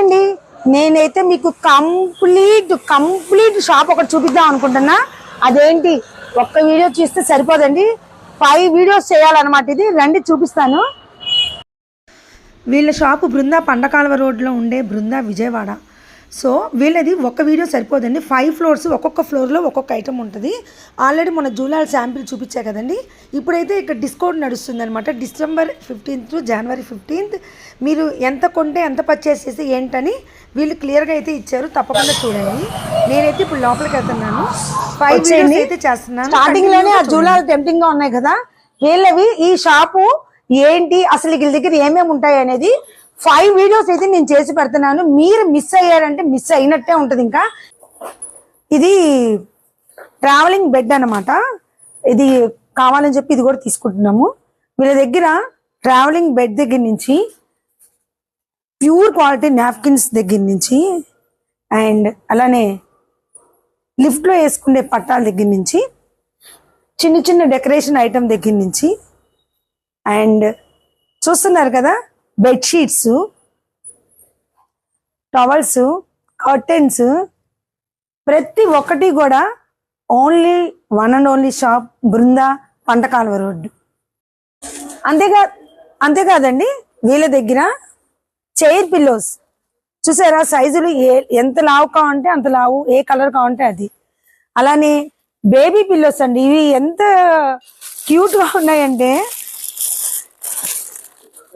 అండి, నేనైతే మీకు కంప్లీట్ షాప్ ఒకటి చూపిద్దాం అనుకుంటున్నా. అదేంటి, ఒక్క వీడియో చూస్తే సరిపోదండి, 5 వీడియోస్ చేయాలన్నమాట. ఇది రండి చూపిస్తాను. వీళ్ళ షాపు బృందా పండకాలవ రోడ్లో ఉండే బృందా విజయవాడ. సో వీళ్ళది ఒక వీడియో సరిపోదండి, 5 ఫ్లోర్స్, ఒక్కొక్క ఫ్లోర్లో ఒక్కొక్క ఐటమ్ ఉంటుంది. ఆల్రెడీ మన జూలాల్ శాంపిల్ చూపించా కదండి. ఇప్పుడైతే ఇక్కడ డిస్కౌంట్ నడుస్తుంది అనమాట. December 15th to January 15th మీరు ఎంత కొంటే ఎంత పర్చేస్ చేసి ఏంటని వీళ్ళు క్లియర్గా అయితే ఇచ్చారు. తప్పకుండా చూడండి. నేనైతే ఇప్పుడు లోపలికి వెళ్తున్నాను, 5 వీడియోస్ అయితే చేస్తున్నాను. స్టార్టింగ్ లోనే ఆ జూలాలు టెంప్టింగ్ గా ఉన్నాయి కదా వీళ్ళవి. ఈ షాపు ఏంటి, అసలు వీళ్ళ దగ్గర ఏమేమి ఉంటాయి అనేది 5 వీడియోస్ అయితే నేను చేసి పెడుతున్నాను. మీరు మిస్ అయ్యారంటే మిస్ అయినట్టే ఉంటది. ఇంకా ఇది ట్రావెలింగ్ బెడ్ అన్నమాట. ఇది కావాలని చెప్పి ఇది కూడా తీసుకుంటున్నాము. వీళ్ళ దగ్గర ట్రావెలింగ్ బెడ్ దగ్గర నుంచి ప్యూర్ క్వాలిటీ నాప్కిన్స్ దగ్గర నుంచి, అండ్ అలానే లిఫ్ట్ లో వేసుకునే పట్టాల దగ్గర నుంచి, చిన్న చిన్న డెకరేషన్ ఐటమ్ దగ్గర నుంచి, అండ్ చూస్తున్నారు కదా బెడ్షీట్స్, టవల్స్, కర్టెన్స్, ప్రతి ఒక్కటి కూడా only one and only shop Brinda పంటకాలువ road. అంతేకాదండి, వీళ్ళ దగ్గర చైర్ పిల్లోస్ చూసారా, సైజులు ఎంత లావు కావంటే అంత లావు, ఏ కలర్ కావంటే అది. అలానే బేబీ పిల్లోస్ అండి, ఇవి ఎంత క్యూట్ గా ఉన్నాయంటే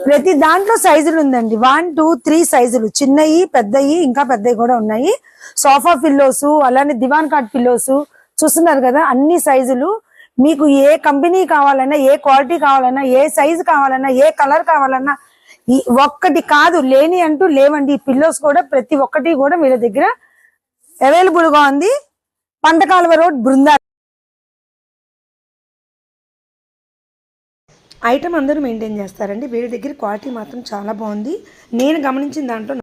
ప్రతి దాంట్లో సైజులు ఉందండి. 1, 2, 3 సైజులు, చిన్నవి, పెద్దవి, ఇంకా పెద్దవి కూడా ఉన్నాయి. సోఫా పిల్లోస్, అలానే దివాన్ కాట్ పిల్లోస్ చూస్తున్నారు కదా, అన్ని సైజులు. మీకు ఏ కంపెనీ కావాలన్నా, ఏ క్వాలిటీ కావాలన్నా, ఏ సైజు కావాలన్నా, ఏ కలర్ కావాలన్నా, ఒక్కటి కాదు లేని అంటూ లేవండి. ఈ పిల్లోస్ కూడా ప్రతి ఒక్కటి కూడా వీళ్ళ దగ్గర అవైలబుల్ గా ఉంది. పంటకాలువ రోడ్ బృందా. ఐటమ్ అందరూ మెయింటైన్ చేస్తారండి. వీళ్ళ దగ్గర క్వాలిటీ మాత్రం చాలా బాగుంది. నేను గమనించిన దాంట్లో